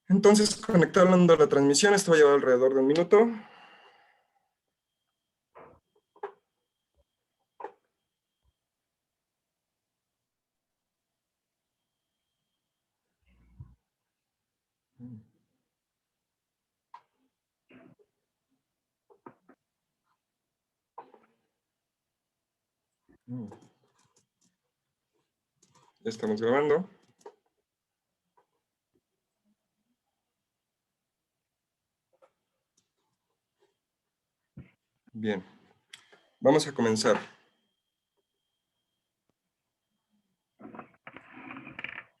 Entonces, conectando la transmisión, esto va a llevar alrededor de un minuto. Ya estamos grabando. Bien, vamos a comenzar.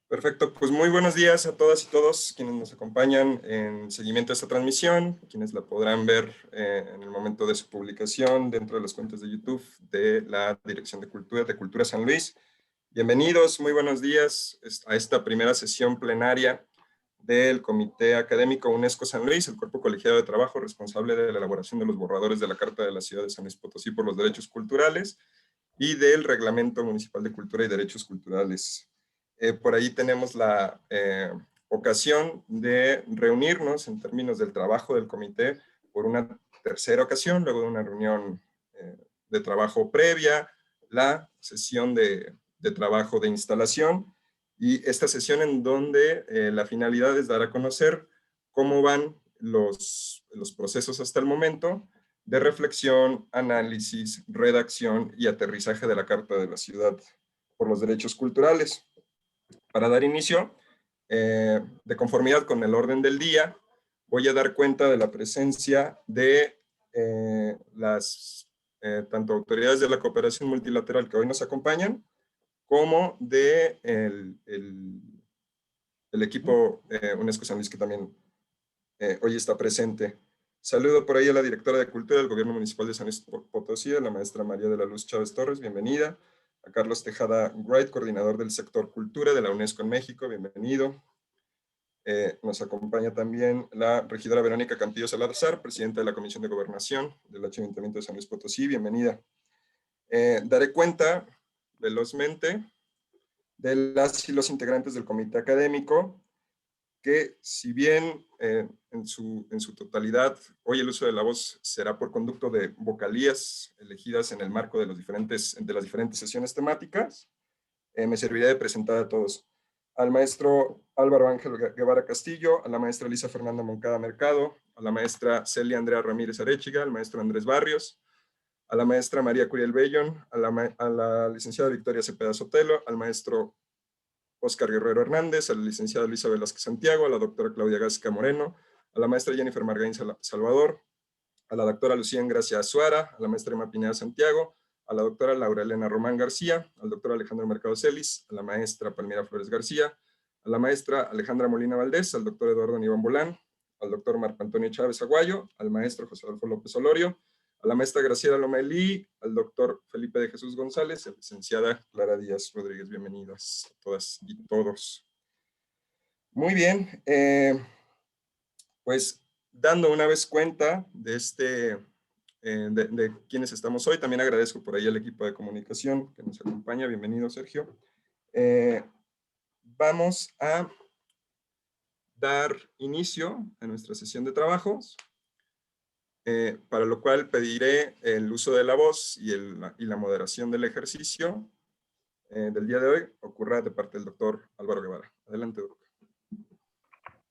Perfecto, pues muy buenos días a todas y todos quienes nos acompañan en seguimiento a esta transmisión, quienes la podrán ver en el momento de su publicación dentro de las cuentas de YouTube de la Dirección de Cultura San Luis. Bienvenidos, muy buenos días a esta primera sesión plenaria del Comité Académico UNESCO San Luis, el cuerpo colegiado de trabajo responsable de la elaboración de los borradores de la Carta de la Ciudad de San Luis Potosí por los Derechos Culturales y del Reglamento Municipal de Cultura y Derechos Culturales. Por ahí tenemos la ocasión de reunirnos en términos del trabajo del comité por una tercera ocasión, luego de una reunión de trabajo previa, la sesión de trabajo de instalación, y esta sesión en donde la finalidad es dar a conocer cómo van los procesos hasta el momento de reflexión, análisis, redacción y aterrizaje de la Carta de la Ciudad por los Derechos Culturales. Para dar inicio, de conformidad con el orden del día, voy a dar cuenta de la presencia de las tanto autoridades de la cooperación multilateral que hoy nos acompañan, como de el equipo UNESCO San Luis que también hoy está presente. Saludo por ahí a la directora de Cultura del Gobierno Municipal de San Luis Potosí, a la maestra María de la Luz Chávez Torres, bienvenida. A Carlos Tejada Wright, coordinador del sector Cultura de la UNESCO en México, bienvenido. Nos acompaña también la regidora Verónica Campillo Salazar, presidenta de la Comisión de Gobernación del Ayuntamiento de San Luis Potosí, bienvenida. Daré cuenta velozmente de las y los integrantes del comité académico, que si bien en su totalidad hoy el uso de la voz será por conducto de vocalías elegidas en el marco de las diferentes sesiones temáticas, me serviría de presentar a todos. Al maestro Álvaro Ángel Guevara Castillo, a la maestra Elisa Fernanda Moncada Mercado, a la maestra Celia Andrea Ramírez Arechiga, al maestro Andrés Barrios, a la maestra María Curiel Bellón, a la licenciada Victoria Cepeda Sotelo, al maestro Oscar Guerrero Hernández, a la licenciada Luisa Velázquez Santiago, a la doctora Claudia Gasca Moreno, a la maestra Jennifer Margaín Salvador, a la doctora Lucía Gracia Azuara, a la maestra Emma Pineda Santiago, a la doctora Laura Elena Román García, al doctor Alejandro Mercado Celis, a la maestra Palmira Flores García, a la maestra Alejandra Molina Valdés, al doctor Eduardo Niván Bolán, al doctor Marco Antonio Chávez Aguayo, al maestro José Adolfo López Olorio, a la maestra Graciela Lomelí, al doctor Felipe de Jesús González, a la licenciada Clara Díaz Rodríguez. Bienvenidas a todas y todos. Muy bien, pues dando una vez cuenta de de quienes estamos hoy, también agradezco por ahí al equipo de comunicación que nos acompaña. Bienvenido, Sergio. Vamos a dar inicio a nuestra sesión de trabajos, para lo cual pediré el uso de la voz y la moderación del ejercicio del día de hoy ocurra de parte del doctor Álvaro Guevara. Adelante, doctor.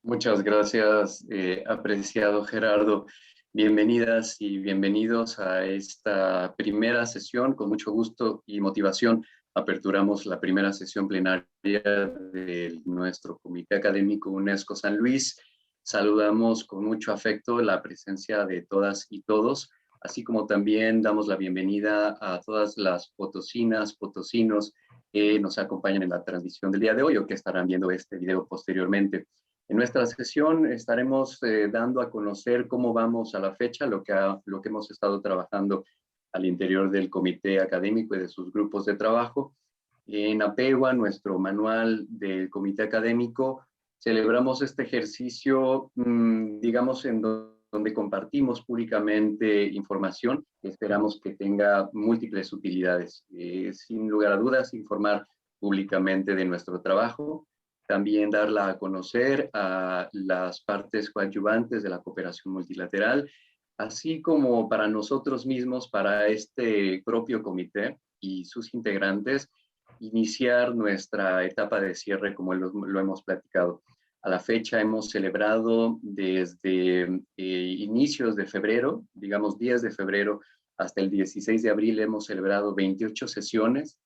Muchas gracias, apreciado Gerardo. Bienvenidas y bienvenidos a esta primera sesión. Con mucho gusto y motivación aperturamos la primera sesión plenaria de nuestro Comité Académico UNESCO San Luis. Saludamos con mucho afecto la presencia de todas y todos, así como también damos la bienvenida a todas las potosinas, potosinos que nos acompañan en la transmisión del día de hoy o que estarán viendo este video posteriormente. En nuestra sesión estaremos dando a conocer cómo vamos a la fecha, lo que hemos estado trabajando al interior del comité académico y de sus grupos de trabajo. En apego a nuestro manual del comité académico, celebramos este ejercicio, digamos, en donde compartimos públicamente información que esperamos que tenga múltiples utilidades. Sin lugar a dudas, informar públicamente de nuestro trabajo, también darla a conocer a las partes coadyuvantes de la cooperación multilateral, así como para nosotros mismos, para este propio comité y sus integrantes, iniciar nuestra etapa de cierre como lo hemos platicado. A la fecha hemos celebrado desde inicios de febrero, digamos 10 de febrero, hasta el 16 de abril hemos celebrado 28 sesiones.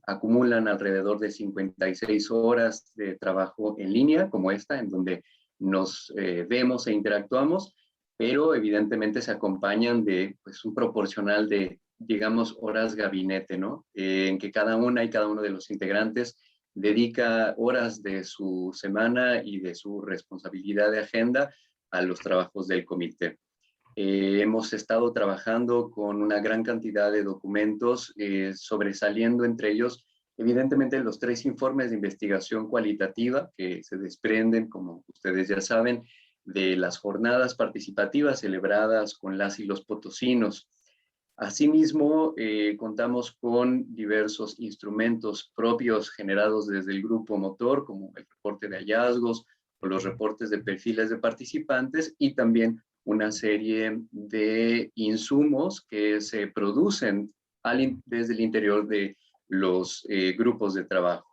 Acumulan alrededor de 56 horas de trabajo en línea, como esta, en donde nos vemos e interactuamos, pero evidentemente se acompañan de pues, un proporcional de, digamos, horas gabinete, ¿no? En que cada una y cada uno de los integrantes dedica horas de su semana y de su responsabilidad de agenda a los trabajos del comité. Hemos estado trabajando con una gran cantidad de documentos, sobresaliendo entre ellos, evidentemente, los 3 informes de investigación cualitativa que se desprenden, como ustedes ya saben, de las jornadas participativas celebradas con las y los potosinos. Asimismo, contamos con diversos instrumentos propios generados desde el grupo motor, como el reporte de hallazgos o los reportes de perfiles de participantes, y también una serie de insumos que se producen desde el interior de los grupos de trabajo.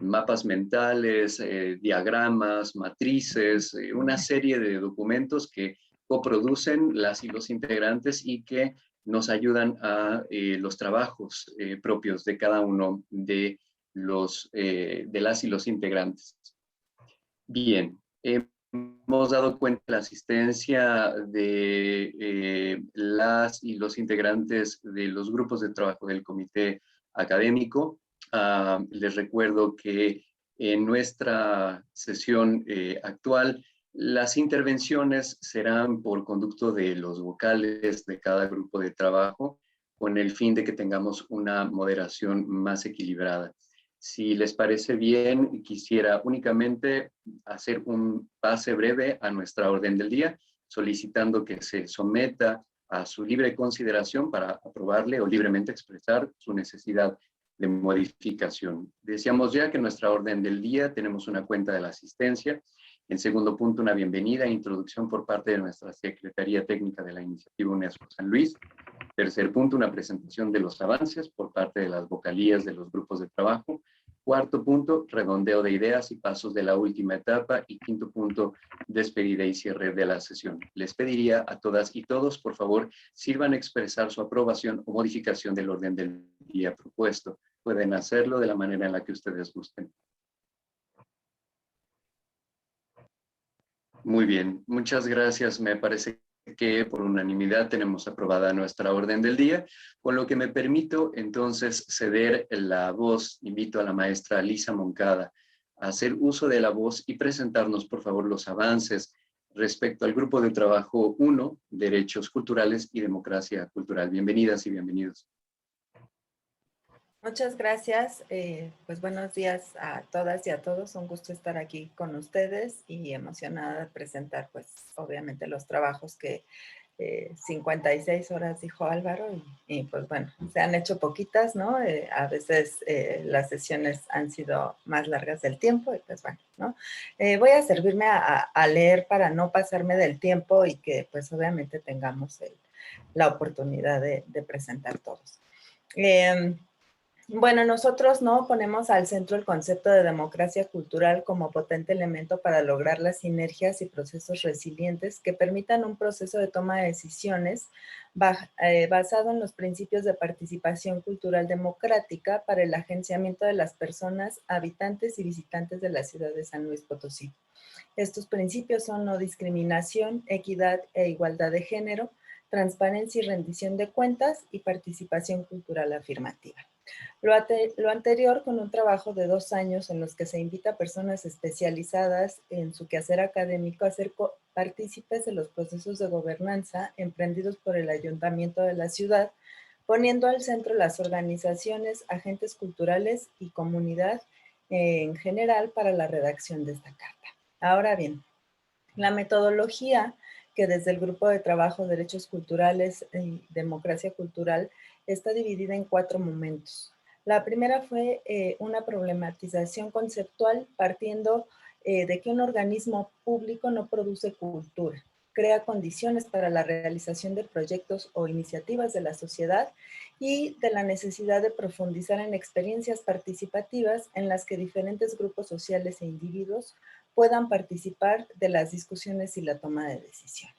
Mapas mentales, diagramas, matrices, una serie de documentos que coproducen las y los integrantes y que nos ayudan a los trabajos propios de cada uno de las y los integrantes. Bien, hemos dado cuenta de la asistencia de las y los integrantes de los grupos de trabajo del comité académico. Les recuerdo que en nuestra sesión actual, las intervenciones serán por conducto de los vocales de cada grupo de trabajo, con el fin de que tengamos una moderación más equilibrada. Si les parece bien, quisiera únicamente hacer un pase breve a nuestra orden del día, solicitando que se someta a su libre consideración para aprobarle o libremente expresar su necesidad de modificación. Decíamos ya que en nuestra orden del día tenemos una cuenta de la asistencia. En segundo punto, una bienvenida e introducción por parte de nuestra Secretaría Técnica de la Iniciativa UNESCO San Luis. Tercer punto, una presentación de los avances por parte de las vocalías de los grupos de trabajo. Cuarto punto, redondeo de ideas y pasos de la última etapa. Y quinto punto, despedida y cierre de la sesión. Les pediría a todas y todos, por favor, sirvan a expresar su aprobación o modificación del orden del día propuesto. Pueden hacerlo de la manera en la que ustedes gusten. Muy bien, muchas gracias. Me parece que por unanimidad tenemos aprobada nuestra orden del día, con lo que me permito entonces ceder la voz. Invito a la maestra Lisa Moncada a hacer uso de la voz y presentarnos, por favor, los avances respecto al grupo de trabajo 1, Derechos Culturales y Democracia Cultural. Bienvenidas y bienvenidos. Muchas gracias. Pues buenos días a todas y a todos. Un gusto estar aquí con ustedes y emocionada de presentar, pues, obviamente los trabajos que 56 horas dijo Álvaro y pues bueno, se han hecho poquitas, ¿no? A veces las sesiones han sido más largas del tiempo y pues bueno, ¿no? Voy a servirme a leer para no pasarme del tiempo y que pues obviamente tengamos la oportunidad de presentar todos. Bueno, nosotros no ponemos al centro el concepto de democracia cultural como potente elemento para lograr las sinergias y procesos resilientes que permitan un proceso de toma de decisiones basado en los principios de participación cultural democrática para el agenciamiento de las personas, habitantes y visitantes de la ciudad de San Luis Potosí. Estos principios son no discriminación, equidad e igualdad de género, transparencia y rendición de cuentas y participación cultural afirmativa. Lo anterior con un trabajo de 2 años en los que se invita a personas especializadas en su quehacer académico a ser partícipes de los procesos de gobernanza emprendidos por el ayuntamiento de la ciudad, poniendo al centro las organizaciones, agentes culturales y comunidad en general para la redacción de esta carta. Ahora bien, la metodología que desde el Grupo de Trabajo Derechos Culturales y Democracia Cultural está dividida en 4 momentos. La primera fue una problematización conceptual partiendo de que un organismo público no produce cultura, crea condiciones para la realización de proyectos o iniciativas de la sociedad y de la necesidad de profundizar en experiencias participativas en las que diferentes grupos sociales e individuos puedan participar de las discusiones y la toma de decisiones.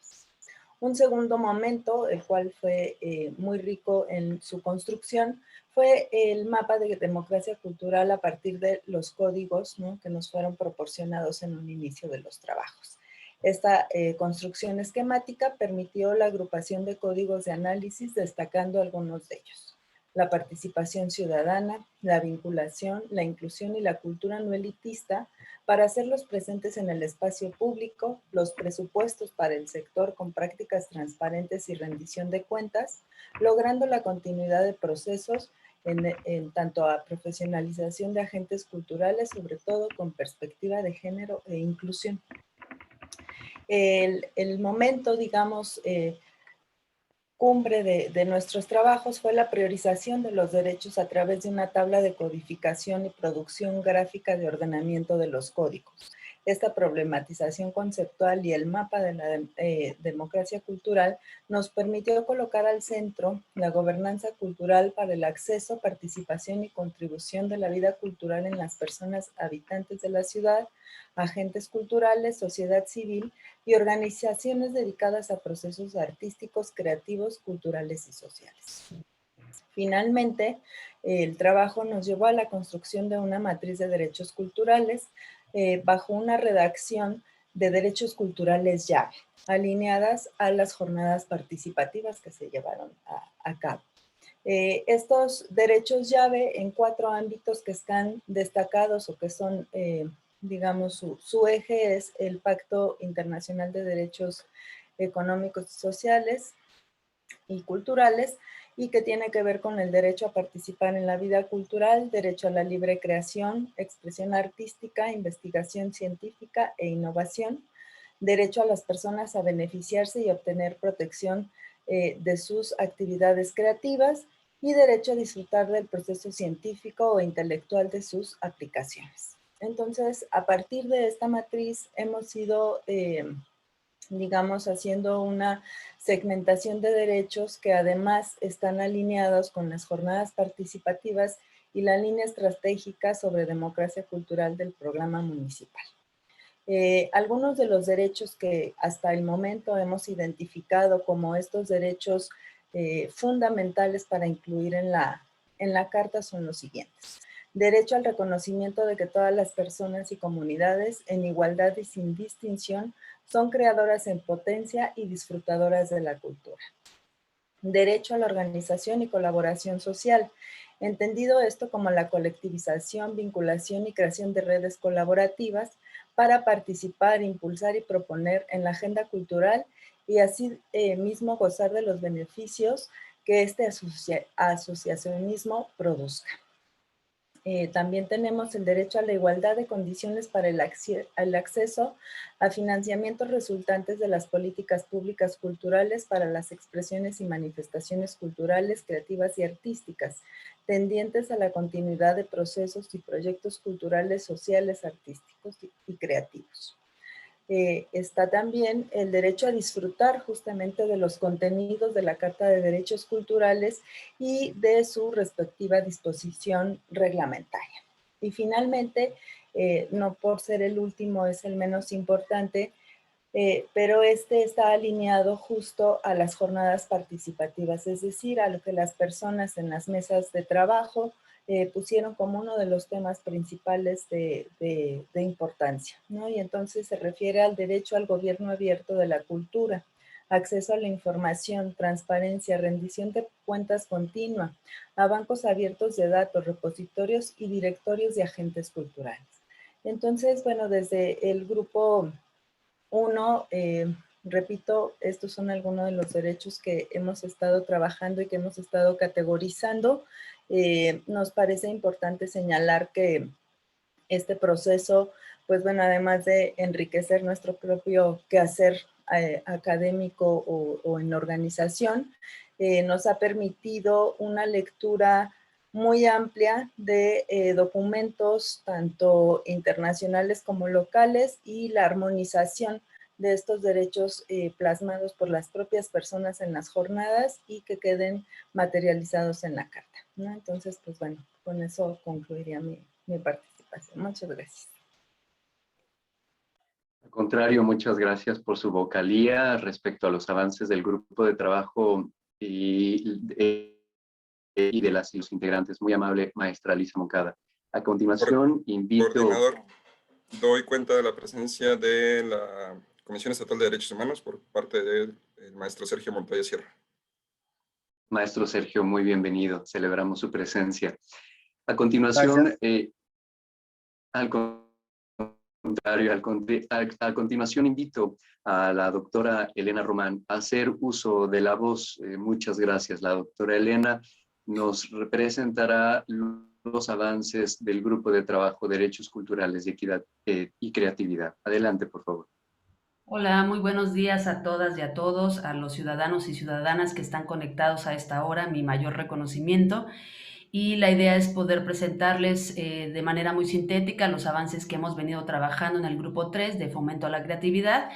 Un segundo momento, el cual fue muy rico en su construcción, fue el mapa de democracia cultural a partir de los códigos, ¿no?, que nos fueron proporcionados en un inicio de los trabajos. Esta construcción esquemática permitió la agrupación de códigos de análisis, destacando algunos de ellos: la participación ciudadana, la vinculación, la inclusión y la cultura no elitista, para hacerlos presentes en el espacio público, los presupuestos para el sector con prácticas transparentes y rendición de cuentas, logrando la continuidad de procesos en tanto a profesionalización de agentes culturales, sobre todo con perspectiva de género e inclusión. El momento, digamos, cumbre de nuestros trabajos fue la priorización de los derechos a través de una tabla de codificación y producción gráfica de ordenamiento de los códigos. Esta problematización conceptual y el mapa de la democracia cultural nos permitió colocar al centro la gobernanza cultural para el acceso, participación y contribución de la vida cultural en las personas habitantes de la ciudad, agentes culturales, sociedad civil y organizaciones dedicadas a procesos artísticos, creativos, culturales y sociales. Finalmente, el trabajo nos llevó a la construcción de una matriz de derechos culturales bajo una redacción de derechos culturales llave, alineadas a las jornadas participativas que se llevaron a cabo. Estos derechos llave en 4 ámbitos que están destacados o que son, digamos, su eje es el Pacto Internacional de Derechos Económicos y Sociales y Culturales, y que tiene que ver con el derecho a participar en la vida cultural, derecho a la libre creación, expresión artística, investigación científica e innovación, derecho a las personas a beneficiarse y obtener protección de sus actividades creativas, y derecho a disfrutar del proceso científico o intelectual de sus aplicaciones. Entonces, a partir de esta matriz hemos ido, digamos, haciendo una segmentación de derechos que además están alineados con las jornadas participativas y la línea estratégica sobre democracia cultural del programa municipal. Algunos de los derechos que hasta el momento hemos identificado como estos derechos fundamentales para incluir en la carta son los siguientes: derecho al reconocimiento de que todas las personas y comunidades, en igualdad y sin distinción, son creadoras en potencia y disfrutadoras de la cultura. Derecho a la organización y colaboración social, entendido esto como la colectivización, vinculación y creación de redes colaborativas para participar, impulsar y proponer en la agenda cultural y así mismo gozar de los beneficios que este asociacionismo produzca. También tenemos el derecho a la igualdad de condiciones para el acceso a financiamientos resultantes de las políticas públicas culturales para las expresiones y manifestaciones culturales, creativas y artísticas, tendientes a la continuidad de procesos y proyectos culturales, sociales, artísticos y creativos. Está también el derecho a disfrutar justamente de los contenidos de la Carta de Derechos Culturales y de su respectiva disposición reglamentaria. Y finalmente, no por ser el último, es el menos importante, pero este está alineado justo a las jornadas participativas, es decir, a lo que las personas en las mesas de trabajo pusieron como uno de los temas principales de importancia, ¿no? Y entonces se refiere al derecho al gobierno abierto de la cultura, acceso a la información, transparencia, rendición de cuentas continua, a bancos abiertos de datos, repositorios y directorios de agentes culturales. Entonces, bueno, desde el grupo 1, repito, estos son algunos de los derechos que hemos estado trabajando y que hemos estado categorizando. Nos parece importante señalar que este proceso, pues bueno, además de enriquecer nuestro propio quehacer académico o en organización, nos ha permitido una lectura muy amplia de documentos, tanto internacionales como locales, y la armonización de estos derechos plasmados por las propias personas en las jornadas y que queden materializados en la carta, ¿no? Entonces, pues bueno, con eso concluiría mi participación. Muchas gracias. Al contrario, muchas gracias por su vocalía respecto a los avances del grupo de trabajo y de las y los integrantes. Muy amable, maestra Lisa Moncada. A continuación, invito... Coordinador, doy cuenta de la presencia de la Comisión Estatal de Derechos Humanos por parte del maestro Sergio Montoya Sierra. Maestro Sergio, muy bienvenido. Celebramos su presencia. A continuación, a continuación invito a la doctora Elena Román a hacer uso de la voz. Muchas gracias. La doctora Elena nos representará los avances del Grupo de Trabajo Derechos Culturales y Equidad y Creatividad. Adelante, por favor. Hola, muy buenos días a todas y a todos, a los ciudadanos y ciudadanas que están conectados a esta hora, mi mayor reconocimiento. Y la idea es poder presentarles de manera muy sintética los avances que hemos venido trabajando en el Grupo 3 de Fomento a la Creatividad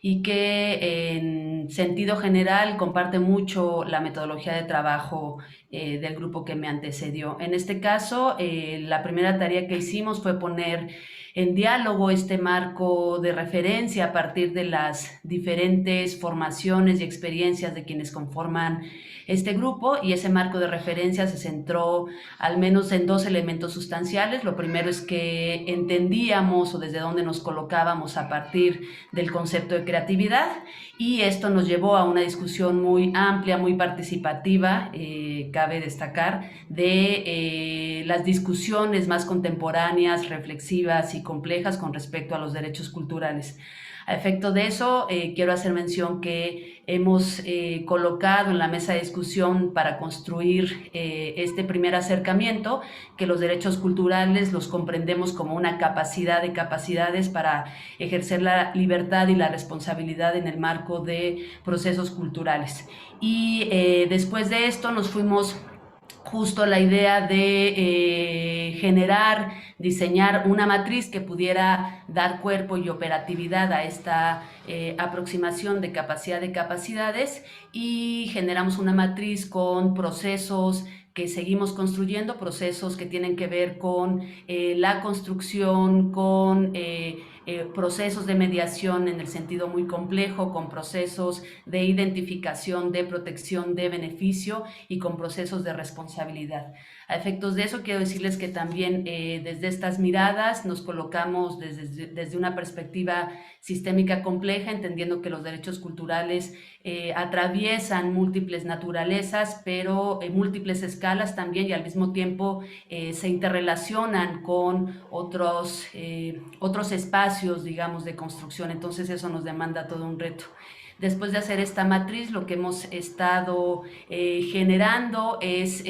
y que en sentido general comparte mucho la metodología de trabajo del grupo que me antecedió. En este caso, la primera tarea que hicimos fue poner en diálogo este marco de referencia a partir de las diferentes formaciones y experiencias de quienes conforman este grupo, y ese marco de referencia se centró al menos en dos elementos sustanciales. Lo primero es que entendíamos o desde dónde nos colocábamos a partir del concepto de creatividad, y esto nos llevó a una discusión muy amplia, muy participativa, cabe destacar, de las discusiones más contemporáneas, reflexivas y complejas con respecto a los derechos culturales. A efecto de eso, quiero hacer mención que hemos colocado en la mesa de discusión para construir este primer acercamiento, que los derechos culturales los comprendemos como una capacidad de capacidades para ejercer la libertad y la responsabilidad en el marco de procesos culturales. Y después de esto nos fuimos justo la idea de generar, diseñar una matriz que pudiera dar cuerpo y operatividad a esta aproximación de capacidad de capacidades, y generamos una matriz con procesos que seguimos construyendo, procesos que tienen que ver con la construcción, con procesos de mediación en el sentido muy complejo, con procesos de identificación, de protección, de beneficio, y con procesos de responsabilidad. A efectos de eso, quiero decirles que también desde estas miradas nos colocamos desde una perspectiva sistémica compleja, entendiendo que los derechos culturales atraviesan múltiples naturalezas, pero en múltiples escalas también, y al mismo tiempo se interrelacionan con otros espacios, digamos, de construcción. Entonces eso nos demanda todo un reto. Después de hacer esta matriz, lo que hemos estado generando es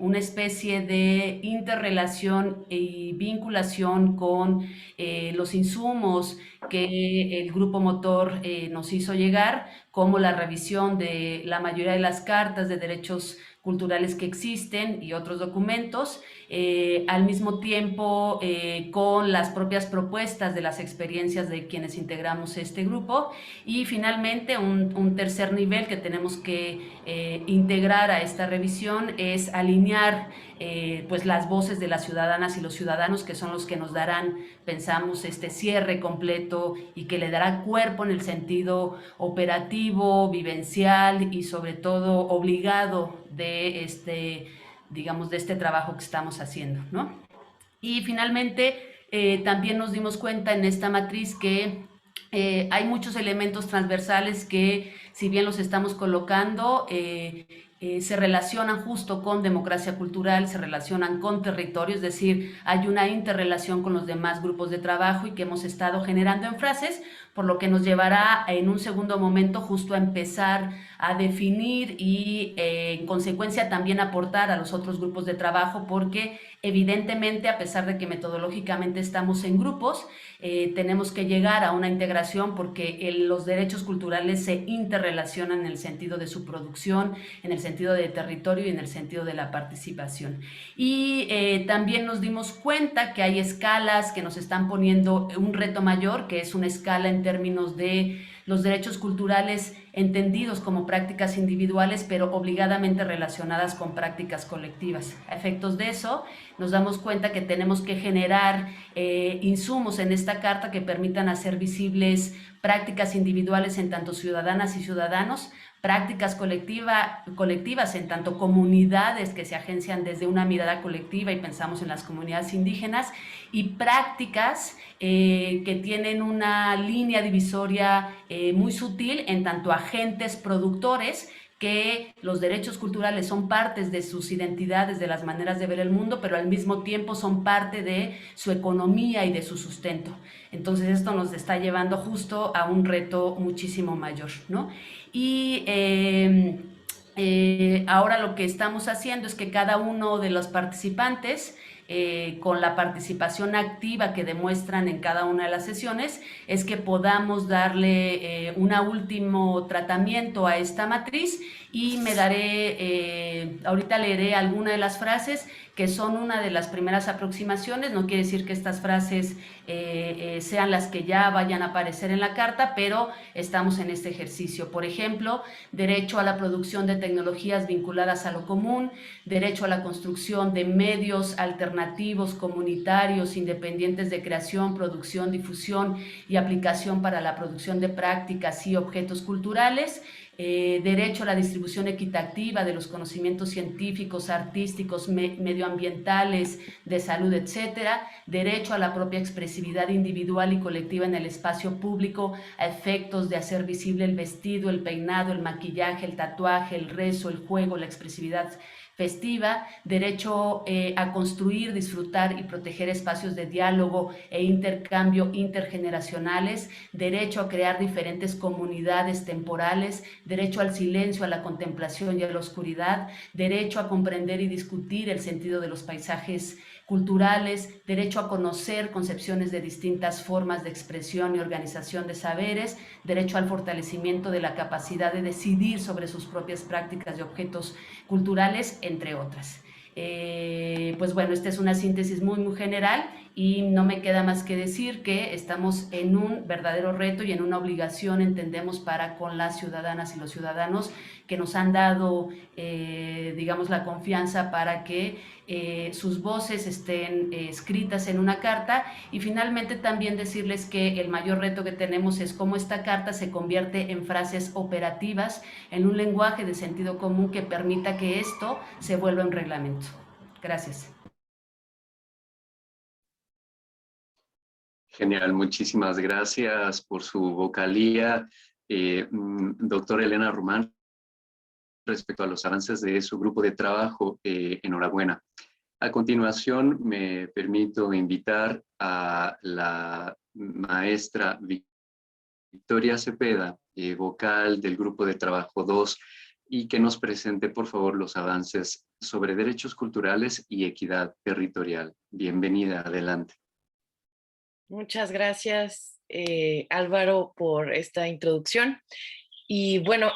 una especie de interrelación y vinculación con los insumos que el grupo motor nos hizo llegar, como la revisión de la mayoría de las cartas de derechos culturales que existen y otros documentos, al mismo tiempo con las propias propuestas de las experiencias de quienes integramos este grupo, y finalmente un tercer nivel que tenemos que integrar a esta revisión es alinear pues las voces de las ciudadanas y los ciudadanos, que son los que nos darán, pensamos, este cierre completo y que le dará cuerpo en el sentido operativo, vivencial y sobre todo obligado de digamos, de este trabajo que estamos haciendo, ¿no? Y finalmente también nos dimos cuenta en esta matriz que hay muchos elementos transversales que, si bien los estamos colocando, se relacionan justo con democracia cultural, se relacionan con territorio, es decir, hay una interrelación con los demás grupos de trabajo y que hemos estado generando en frases, por lo que nos llevará en un segundo momento justo a empezar a definir y en consecuencia también aportar a los otros grupos de trabajo, porque evidentemente, a pesar de que metodológicamente estamos en grupos, tenemos que llegar a una integración, porque los derechos culturales se interrelacionan relacionan en el sentido de su producción, en el sentido de territorio y en el sentido de la participación. Y también nos dimos cuenta que hay escalas que nos están poniendo un reto mayor, que es una escala en términos de los derechos culturales entendidos como prácticas individuales, pero obligadamente relacionadas con prácticas colectivas. A efectos de eso, nos damos cuenta que tenemos que generar insumos en esta carta que permitan hacer visibles prácticas individuales en tanto ciudadanas y ciudadanos, prácticas colectivas en tanto comunidades que se agencian desde una mirada colectiva y pensamos en las comunidades indígenas, y prácticas que tienen una línea divisoria muy sutil en tanto agentes productores, que los derechos culturales son partes de sus identidades, de las maneras de ver el mundo, pero al mismo tiempo son parte de su economía y de su sustento. Entonces esto nos está llevando justo a un reto muchísimo mayor, ¿no? Y ahora lo que estamos haciendo es que cada uno de los participantes, con la participación activa que demuestran en cada una de las sesiones, es que podamos darle un último tratamiento a esta matriz, y me daré, ahorita leeré alguna de las frases que son una de las primeras aproximaciones. No quiere decir que estas frases sean las que ya vayan a aparecer en la carta, pero estamos en este ejercicio. Por ejemplo, derecho a la producción de tecnologías vinculadas a lo común, derecho a la construcción de medios alternativos, comunitarios, independientes de creación, producción, difusión y aplicación para la producción de prácticas y objetos culturales, derecho a la distribución equitativa de los conocimientos científicos, artísticos, medioambientales, de salud, etcétera, derecho a la propia expresividad individual y colectiva en el espacio público a efectos de hacer visible el vestido, el peinado, el maquillaje, el tatuaje, el rezo, el juego, la expresividad festiva, derecho a construir, disfrutar y proteger espacios de diálogo e intercambio intergeneracionales, derecho a crear diferentes comunidades temporales, derecho al silencio, a la contemplación y a la oscuridad, derecho a comprender y discutir el sentido de los paisajes culturales, derecho a conocer concepciones de distintas formas de expresión y organización de saberes, derecho al fortalecimiento de la capacidad de decidir sobre sus propias prácticas y objetos culturales, entre otras. Pues bueno, esta es una síntesis muy general, y no me queda más que decir que estamos en un verdadero reto y en una obligación, entendemos, para con las ciudadanas y los ciudadanos que nos han dado, digamos, la confianza para que sus voces estén escritas en una carta. Y finalmente también decirles que el mayor reto que tenemos es cómo esta carta se convierte en frases operativas, en un lenguaje de sentido común que permita que esto se vuelva un reglamento. Gracias. Genial, muchísimas gracias por su vocalía, doctora Elena Román. Respecto a los avances de su grupo de trabajo, enhorabuena. A continuación, me permito invitar a la maestra Victoria Cepeda, vocal del grupo de trabajo 2, y que nos presente, por favor, los avances sobre derechos culturales y equidad territorial. Bienvenida, adelante. Muchas gracias, Álvaro, por esta introducción. Y bueno,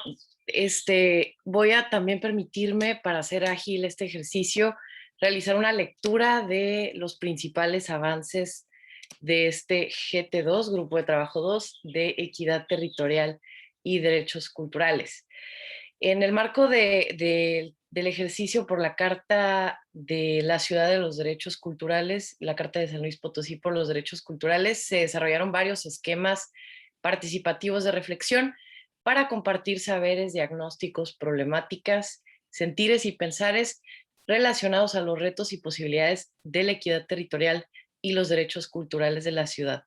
voy a también permitirme, para hacer ágil este ejercicio, realizar una lectura de los principales avances de este GT2, Grupo de Trabajo 2, de Equidad Territorial y Derechos Culturales. En el marco del ejercicio por la Carta de la Ciudad de los Derechos Culturales, la Carta de San Luis Potosí por los Derechos Culturales, se desarrollaron varios esquemas participativos de reflexión para compartir saberes, diagnósticos, problemáticas, sentires y pensares relacionados a los retos y posibilidades de la equidad territorial y los derechos culturales de la ciudad.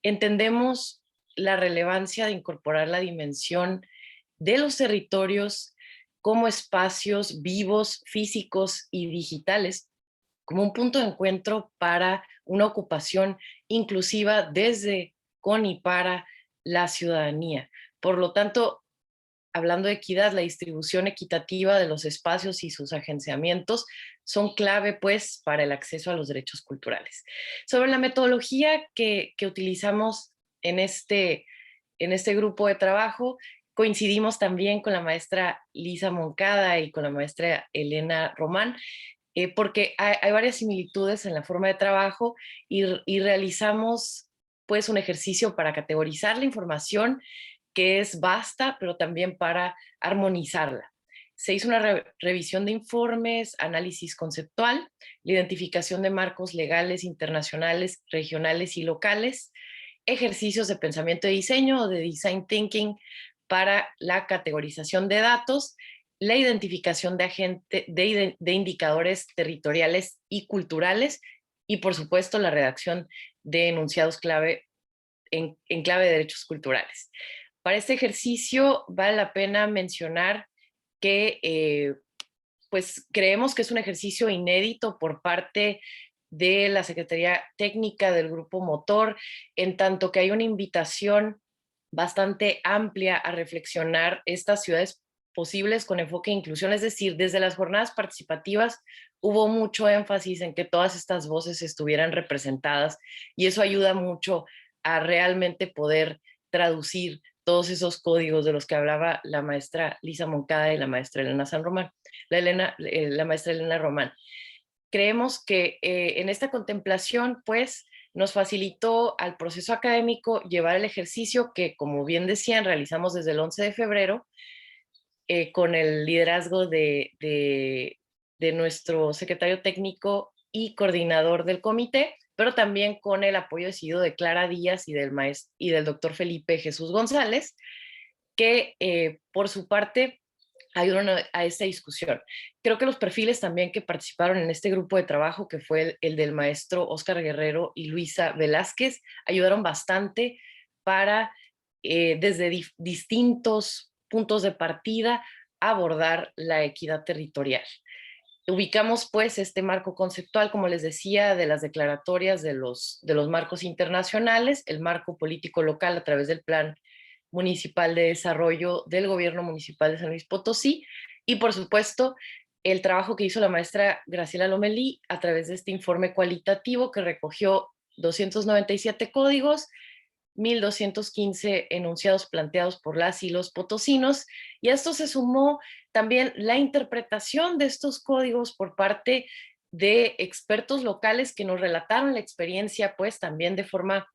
Entendemos la relevancia de incorporar la dimensión de los territorios como espacios vivos, físicos y digitales, como un punto de encuentro para una ocupación inclusiva desde, con y para la ciudadanía. Por lo tanto, hablando de equidad, la distribución equitativa de los espacios y sus agenciamientos son clave, pues, para el acceso a los derechos culturales. Sobre la metodología que utilizamos en este grupo de trabajo, Coincidimos también con la maestra Lisa Moncada y con la maestra Elena Román, porque hay varias similitudes en la forma de trabajo y realizamos pues un ejercicio para categorizar la información que es vasta, pero también para armonizarla. Se hizo una revisión de informes, análisis conceptual, la identificación de marcos legales internacionales, regionales y locales, ejercicios de pensamiento de diseño o de design thinking para la categorización de datos, la identificación de indicadores territoriales y culturales y, por supuesto, la redacción de enunciados clave en clave de derechos culturales. Para este ejercicio vale la pena mencionar que pues creemos que es un ejercicio inédito por parte de la Secretaría Técnica del Grupo Motor, en tanto que hay una invitación bastante amplia a reflexionar estas ciudades posibles con enfoque de inclusión, es decir, desde las jornadas participativas hubo mucho énfasis en que todas estas voces estuvieran representadas y eso ayuda mucho a realmente poder traducir todos esos códigos de los que hablaba la maestra Lisa Moncada y la maestra Elena San Román, la maestra Elena Román. Creemos que en esta contemplación, pues, nos facilitó al proceso académico llevar el ejercicio que, como bien decían, realizamos desde el 11 de febrero, con el liderazgo de nuestro secretario técnico y coordinador del comité, pero también con el apoyo decidido de Clara Díaz y del doctor Felipe Jesús González, que por su parte ayudaron a esta discusión. Creo que los perfiles también que participaron en este grupo de trabajo, que fue el del maestro Óscar Guerrero y Luisa Velázquez, ayudaron bastante para, desde distintos puntos de partida, abordar la equidad territorial. Ubicamos pues este marco conceptual, como les decía, de las declaratorias de los marcos internacionales, el marco político local a través del Plan Municipal de Desarrollo del Gobierno Municipal de San Luis Potosí y, por supuesto, el trabajo que hizo la maestra Graciela Lomelí a través de este informe cualitativo que recogió 297 códigos, 1,215 enunciados planteados por las y los potosinos, y a esto se sumó también la interpretación de estos códigos por parte de expertos locales que nos relataron la experiencia, pues también de forma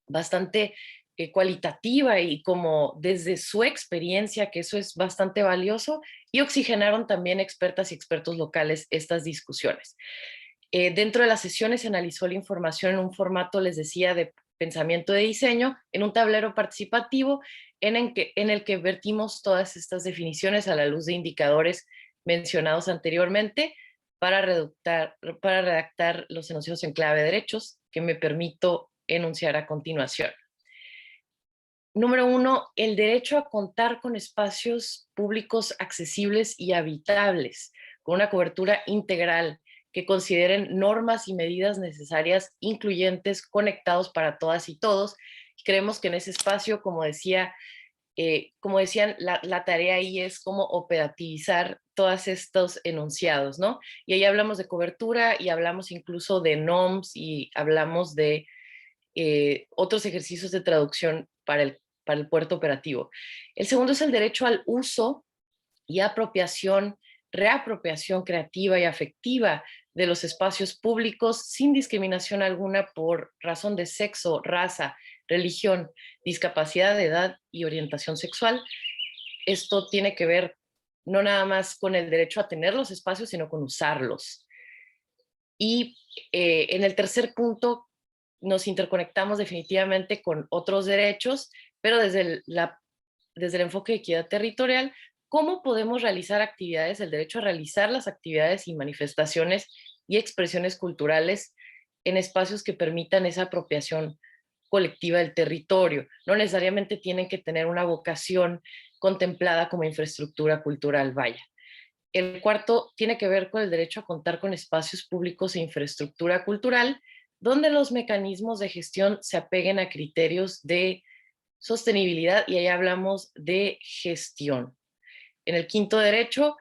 bastante cualitativa y como desde su experiencia, que eso es bastante valioso, y oxigenaron también expertas y expertos locales estas discusiones. Dentro de las sesiones se analizó la información en un formato, les decía, de pensamiento de diseño, en un tablero participativo en el que vertimos todas estas definiciones a la luz de indicadores mencionados anteriormente para redactar los enunciados en clave de derechos, que me permito enunciar a continuación. Número 1, el derecho a contar con espacios públicos accesibles y habitables, con una cobertura integral, que consideren normas y medidas necesarias, incluyentes, conectados para todas y todos. Creemos que en ese espacio, como decían, la tarea ahí es cómo operativizar todos estos enunciados, ¿no? Y ahí hablamos de cobertura y hablamos incluso de NOMS y hablamos de otros ejercicios de traducción para el puerto operativo. El segundo es el derecho al uso y reapropiación creativa y afectiva de los espacios públicos sin discriminación alguna por razón de sexo, raza, religión, discapacidad de edad y orientación sexual. Esto tiene que ver no nada más con el derecho a tener los espacios, sino con usarlos. Y en el tercer punto nos interconectamos definitivamente con otros derechos, pero desde el enfoque de equidad territorial, ¿cómo podemos realizar actividades, el derecho a realizar las actividades y manifestaciones y expresiones culturales en espacios que permitan esa apropiación colectiva del territorio? No necesariamente tienen que tener una vocación contemplada como infraestructura cultural, vaya. El cuarto tiene que ver con el derecho a contar con espacios públicos e infraestructura cultural, donde los mecanismos de gestión se apeguen a criterios de sostenibilidad, y ahí hablamos de gestión. En el quinto derecho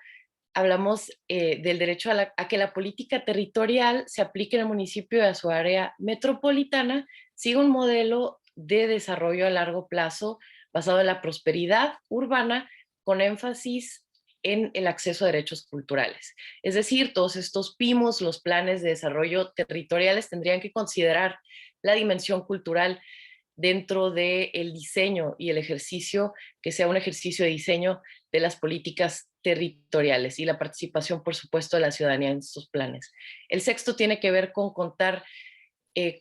hablamos del derecho a que la política territorial se aplique en el municipio y a su área metropolitana, siga un modelo de desarrollo a largo plazo basado en la prosperidad urbana con énfasis en el acceso a derechos culturales. Es decir, todos estos PIMOS, los planes de desarrollo territoriales, tendrían que considerar la dimensión cultural dentro del diseño y el ejercicio, que sea un ejercicio de diseño de las políticas territoriales y la participación, por supuesto, de la ciudadanía en estos planes. El sexto tiene que ver con contar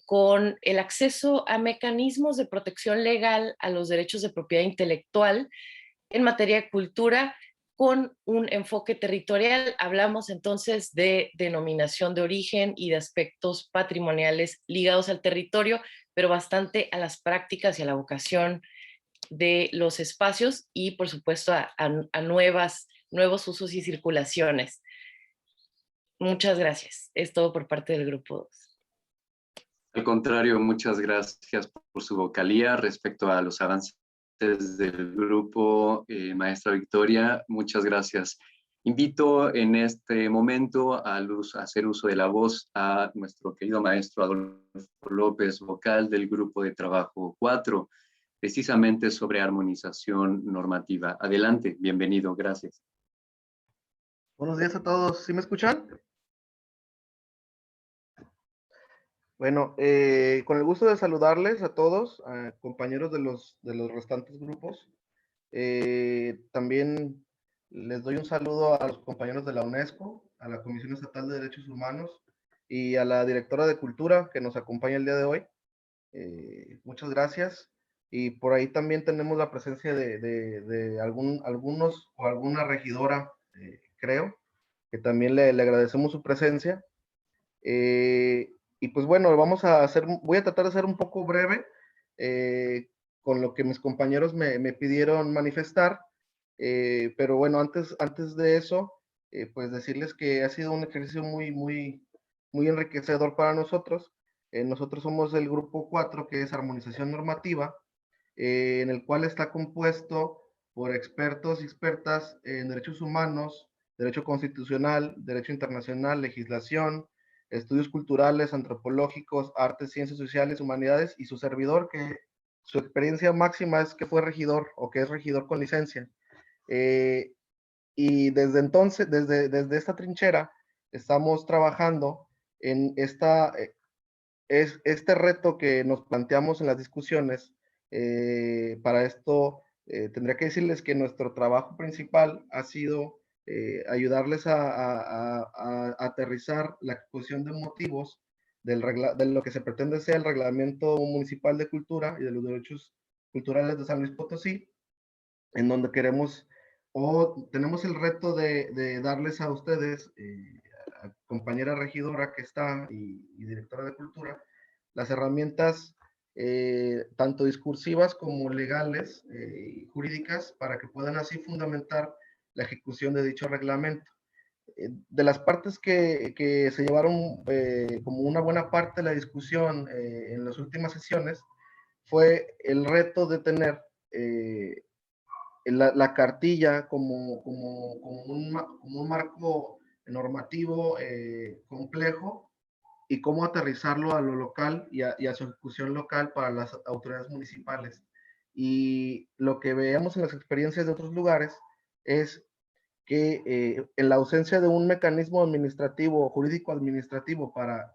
con el acceso a mecanismos de protección legal a los derechos de propiedad intelectual en materia de cultura con un enfoque territorial. Hablamos entonces de denominación de origen y de aspectos patrimoniales ligados al territorio, pero bastante a las prácticas y a la vocación de los espacios y, por supuesto, a nuevos usos y circulaciones. Muchas gracias. Es todo por parte del Grupo 2. Al contrario, muchas gracias por su vocalía respecto a los avances del grupo, maestra Victoria. Muchas gracias. Invito en este momento a hacer uso de la voz a nuestro querido maestro Adolfo López, vocal del grupo de trabajo 4, precisamente sobre armonización normativa. Adelante, bienvenido, gracias. Buenos días a todos, ¿sí me escuchan? Bueno, con el gusto de saludarles a todos, a compañeros de los restantes grupos. También les doy un saludo a los compañeros de la UNESCO, a la Comisión Estatal de Derechos Humanos y a la directora de Cultura que nos acompaña el día de hoy. Muchas gracias. Y por ahí también tenemos la presencia de algunos o alguna regidora, creo, que también le agradecemos su presencia. Y pues bueno, voy a tratar de ser un poco breve con lo que mis compañeros me pidieron manifestar, pero bueno, antes de eso, pues decirles que ha sido un ejercicio muy enriquecedor para nosotros. Nosotros somos el grupo 4, que es armonización normativa, en el cual está compuesto por expertos y expertas en derechos humanos, derecho constitucional, derecho internacional, legislación, estudios culturales, antropológicos, artes, ciencias sociales, humanidades, y su servidor, que su experiencia máxima es que fue regidor o que es regidor con licencia. Y desde entonces, desde esta trinchera, estamos trabajando en este reto que nos planteamos en las discusiones. Para esto, tendría que decirles que nuestro trabajo principal ha sido ayudarles a aterrizar la exposición de motivos de lo que se pretende ser el Reglamento Municipal de Cultura y de los Derechos Culturales de San Luis Potosí, en donde tenemos el reto de darles a ustedes, compañera regidora que está y directora de Cultura, las herramientas tanto discursivas como legales y jurídicas para que puedan así fundamentar la ejecución de dicho reglamento. De las partes que se llevaron como una buena parte de la discusión en las últimas sesiones fue el reto de tener la cartilla como un marco normativo complejo, y cómo aterrizarlo a lo local y a su ejecución local para las autoridades municipales. Y lo que veamos en las experiencias de otros lugares es que en la ausencia de un mecanismo administrativo, jurídico administrativo para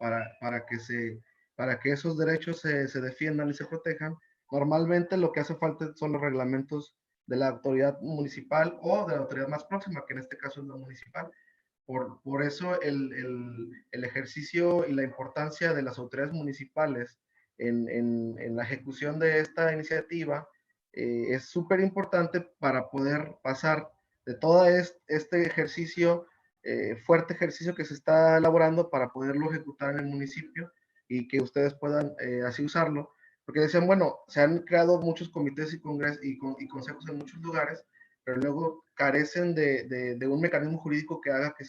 que esos derechos se defiendan y se protejan, normalmente lo que hace falta son los reglamentos de la autoridad municipal o de la autoridad más próxima, que en este caso es la municipal. Por eso el ejercicio y la importancia de las autoridades municipales en la ejecución de esta iniciativa es súper importante para poder pasar de todo este ejercicio, fuerte ejercicio que se está elaborando, para poderlo ejecutar en el municipio y que ustedes puedan así usarlo. Porque decían, bueno, se han creado muchos comités y congresos y consejos en muchos lugares, pero luego carecen de un mecanismo jurídico que haga que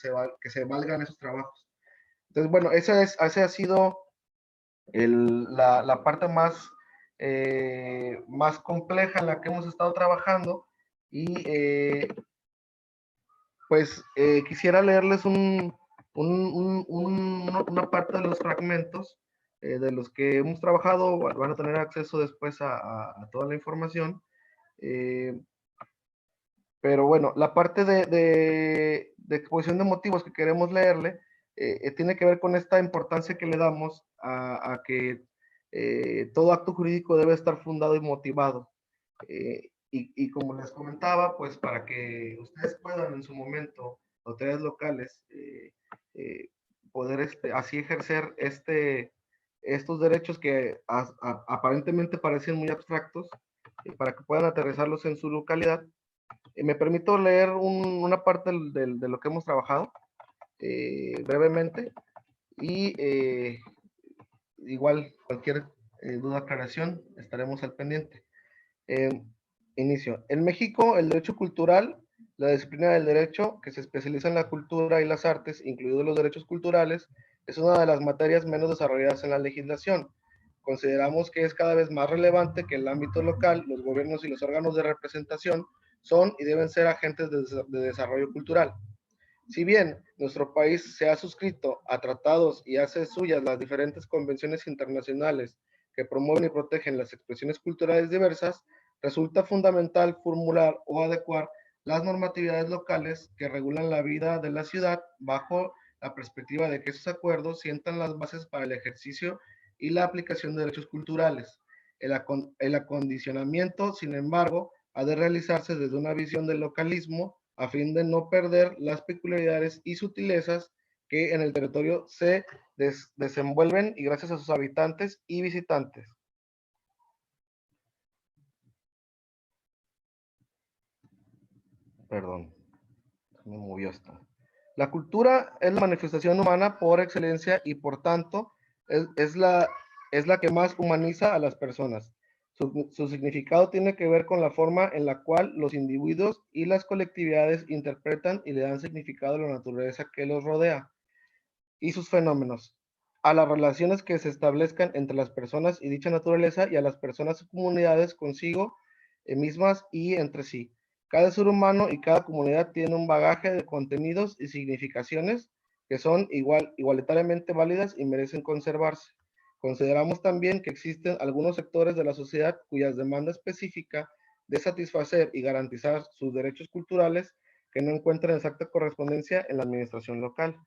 se valgan esos trabajos. Entonces, bueno, esa ha sido la parte más compleja en la que hemos estado trabajando, y pues quisiera leerles una parte de los fragmentos de los que hemos trabajado van a tener acceso después a toda la información. Pero bueno, la parte de exposición de motivos que queremos leerle tiene que ver con esta importancia que le damos a que todo acto jurídico debe estar fundado y motivado. Y como les comentaba, pues para que ustedes puedan en su momento, autoridades locales, poder así ejercer estos derechos que aparentemente parecen muy abstractos, para que puedan aterrizarlos en su localidad. Me permito leer una parte de lo que hemos trabajado brevemente y igual cualquier duda, aclaración, estaremos al pendiente. Inicio. En México, el derecho cultural, la disciplina del derecho que se especializa en la cultura y las artes, incluidos los derechos culturales, es una de las materias menos desarrolladas en la legislación. Consideramos que es cada vez más relevante que el ámbito local, los gobiernos y los órganos de representación son y deben ser agentes de desarrollo cultural. Si bien nuestro país se ha suscrito a tratados y hace suyas las diferentes convenciones internacionales que promueven y protegen las expresiones culturales diversas, resulta fundamental formular o adecuar las normatividades locales que regulan la vida de la ciudad bajo la perspectiva de que esos acuerdos sientan las bases para el ejercicio y la aplicación de derechos culturales. El acondicionamiento, sin embargo, ha de realizarse desde una visión del localismo a fin de no perder las peculiaridades y sutilezas que en el territorio se desenvuelven y gracias a sus habitantes y visitantes. Perdón, me movió esto. La cultura es la manifestación humana por excelencia y por tanto es la que más humaniza a las personas. Su significado tiene que ver con la forma en la cual los individuos y las colectividades interpretan y le dan significado a la naturaleza que los rodea y sus fenómenos, a las relaciones que se establezcan entre las personas y dicha naturaleza y a las personas y comunidades consigo mismas y entre sí. Cada ser humano y cada comunidad tiene un bagaje de contenidos y significaciones que son igualitariamente válidas y merecen conservarse. Consideramos también que existen algunos sectores de la sociedad cuyas demandas específicas de satisfacer y garantizar sus derechos culturales que no encuentran exacta correspondencia en la administración local.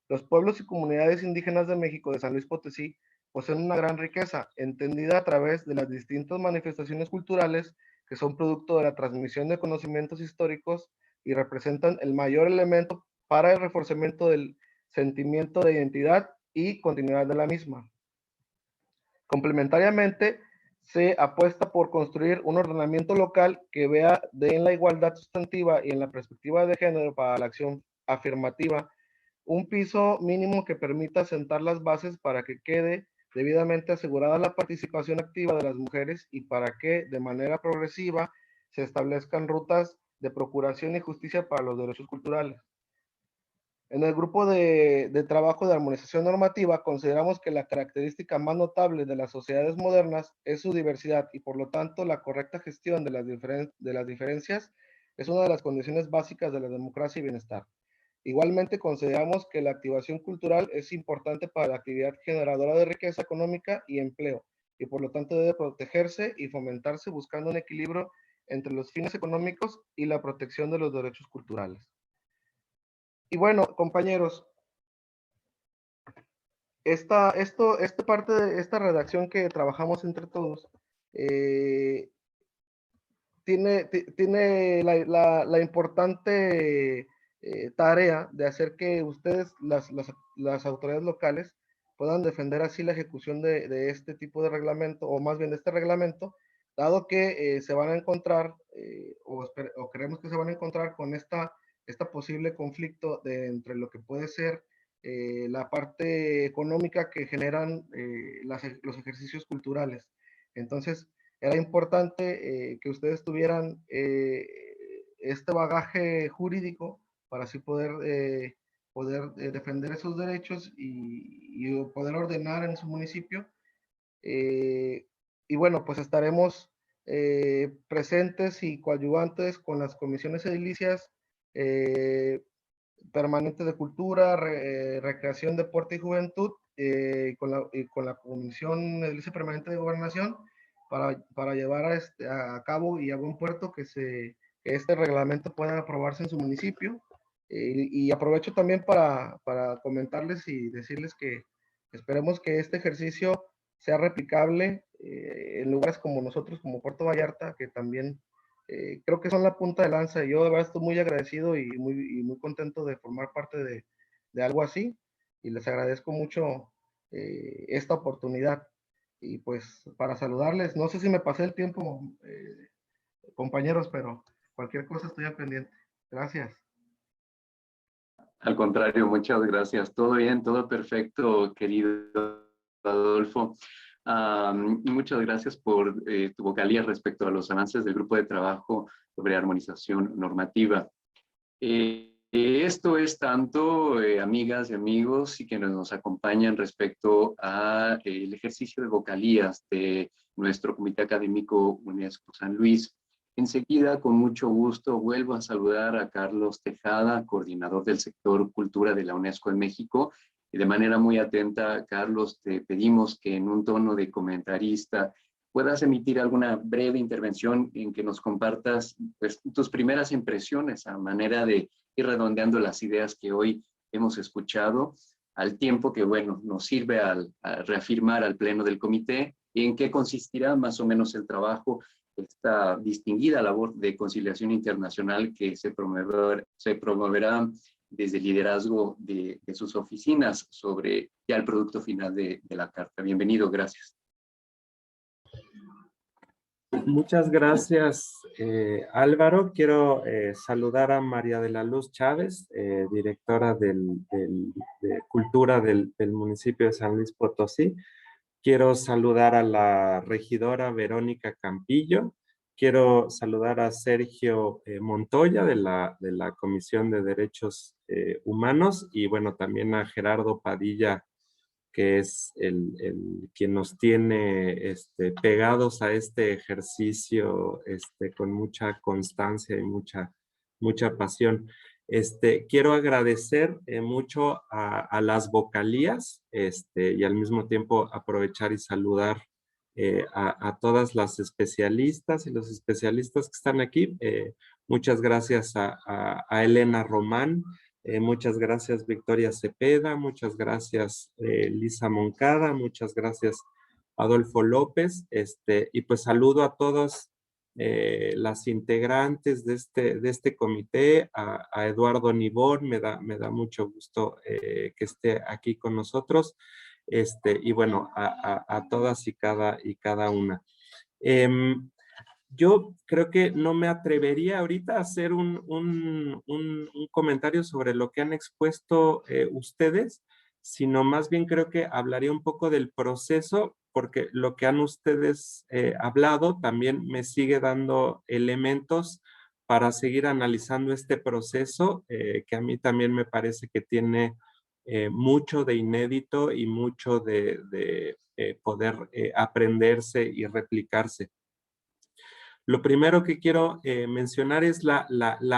Los pueblos y comunidades indígenas de México de San Luis Potosí poseen una gran riqueza, entendida a través de las distintas manifestaciones culturales que son producto de la transmisión de conocimientos históricos y representan el mayor elemento para el reforzamiento del sentimiento de identidad y continuidad de la misma. Complementariamente, se apuesta por construir un ordenamiento local que vea en la igualdad sustantiva y en la perspectiva de género para la acción afirmativa un piso mínimo que permita sentar las bases para que quede debidamente asegurada la participación activa de las mujeres y para que de manera progresiva se establezcan rutas de procuración y justicia para los derechos culturales. En el grupo de trabajo de armonización normativa consideramos que la característica más notable de las sociedades modernas es su diversidad y por lo tanto la correcta gestión de las diferencias es una de las condiciones básicas de la democracia y bienestar. Igualmente consideramos que la activación cultural es importante para la actividad generadora de riqueza económica y empleo, y por lo tanto debe protegerse y fomentarse buscando un equilibrio entre los fines económicos y la protección de los derechos culturales. Y bueno, compañeros, esta parte de esta redacción que trabajamos entre todos tiene la importante tarea de hacer que ustedes, las autoridades locales, puedan defender así la ejecución de este tipo de reglamento, o más bien de este reglamento, dado que se van a encontrar, o creemos que se van a encontrar con esta posible conflicto entre lo que puede ser la parte económica que generan los ejercicios culturales. Entonces, era importante que ustedes tuvieran este bagaje jurídico para así poder defender esos derechos y poder ordenar en su municipio. Y bueno, pues estaremos presentes y coadyuvantes con las comisiones edilicias permanentes de cultura, recreación, deporte y juventud con la Comisión Edilicia Permanente de Gobernación para llevar a cabo y a buen puerto que este reglamento pueda aprobarse en su municipio. Y aprovecho también para comentarles y decirles que esperemos que este ejercicio sea replicable en lugares como nosotros, como Puerto Vallarta, que también creo que son la punta de lanza. Yo de verdad estoy muy agradecido y muy contento de formar parte de algo así, y les agradezco mucho esta oportunidad. Y pues para saludarles, no sé si me pasé el tiempo, compañeros, pero cualquier cosa estoy al pendiente. Gracias. Al contrario, muchas gracias. Todo bien, todo perfecto, querido Adolfo. Muchas gracias por tu vocalía respecto a los avances del grupo de trabajo sobre armonización normativa. Esto es tanto, amigas y amigos, y quienes nos acompañan respecto a el ejercicio de vocalías de nuestro Comité Académico UNESCO San Luis. Enseguida, con mucho gusto, vuelvo a saludar a Carlos Tejada, coordinador del sector Cultura de la UNESCO en México. Y de manera muy atenta, Carlos, te pedimos que en un tono de comentarista puedas emitir alguna breve intervención en que nos compartas pues, tus primeras impresiones a manera de ir redondeando las ideas que hoy hemos escuchado, al tiempo que, bueno, nos sirve a reafirmar al Pleno del Comité y en qué consistirá más o menos el trabajo, esta distinguida labor de conciliación internacional que se promoverá desde el liderazgo de sus oficinas sobre ya el producto final de la Carta. Bienvenido, gracias. Muchas gracias, Álvaro. Quiero saludar a María de la Luz Chávez, directora de Cultura del municipio de San Luis Potosí. Quiero saludar a la regidora Verónica Campillo. Quiero saludar a Sergio Montoya de la Comisión de Derechos Humanos y bueno, también a Gerardo Padilla, que es quien nos tiene pegados a este ejercicio con mucha constancia y mucha pasión. Quiero agradecer mucho a las vocalías y al mismo tiempo aprovechar y saludar a todas las especialistas y los especialistas que están aquí. Muchas gracias a Elena Román. Muchas gracias Victoria Cepeda, muchas gracias Lisa Moncada, muchas gracias Adolfo López, y pues saludo a todas las integrantes de este comité, a Eduardo Nibor, me da mucho gusto que esté aquí con nosotros, y bueno, a todas y cada una. Yo creo que no me atrevería ahorita a hacer un comentario sobre lo que han expuesto ustedes, sino más bien creo que hablaría un poco del proceso, porque lo que han ustedes hablado también me sigue dando elementos para seguir analizando este proceso, que a mí también me parece que tiene mucho de inédito y mucho de poder aprenderse y replicarse. Lo primero que quiero mencionar es la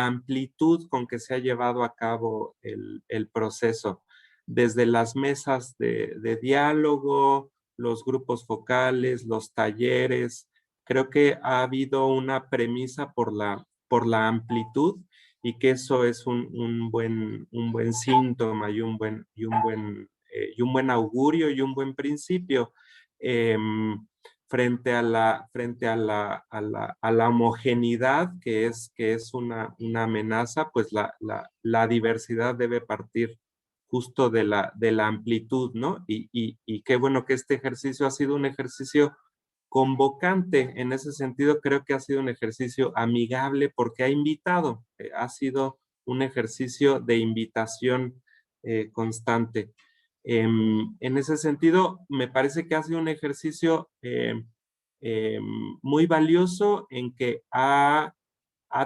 amplitud con que se ha llevado a cabo el proceso, desde las mesas de diálogo, los grupos focales, los talleres. Creo que ha habido una premisa por la amplitud y que eso es un buen síntoma y un buen augurio y un buen principio. Frente a la homogeneidad, que es una amenaza, pues la diversidad debe partir justo de la amplitud, ¿no? Y qué bueno que este ejercicio ha sido un ejercicio convocante. En ese sentido, creo que ha sido un ejercicio amigable porque ha invitado, ha sido un ejercicio de invitación constante. En ese sentido, me parece que ha sido un ejercicio muy valioso en que ha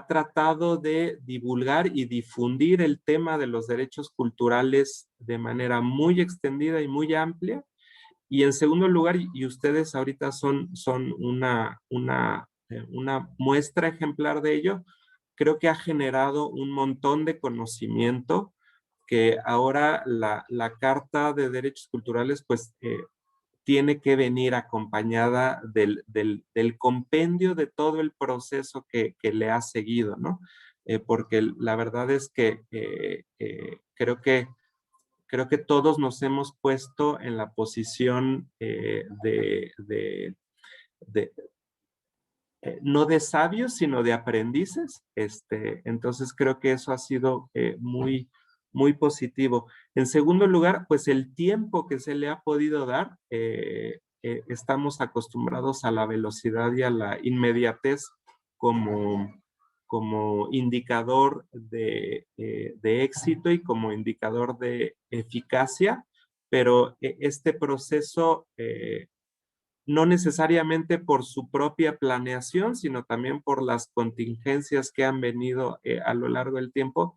tratado de divulgar y difundir el tema de los derechos culturales de manera muy extendida y muy amplia. Y en segundo lugar, y ustedes ahorita son una muestra ejemplar de ello, creo que ha generado un montón de conocimiento que ahora la Carta de Derechos Culturales pues tiene que venir acompañada del compendio de todo el proceso que le ha seguido, ¿no? Porque la verdad es que creo que todos nos hemos puesto en la posición no de sabios, sino de aprendices. Entonces creo que eso ha sido muy, muy positivo. En segundo lugar, pues el tiempo que se le ha podido dar, estamos acostumbrados a la velocidad y a la inmediatez como indicador de éxito y como indicador de eficacia, pero este proceso no necesariamente por su propia planeación, sino también por las contingencias que han venido a lo largo del tiempo,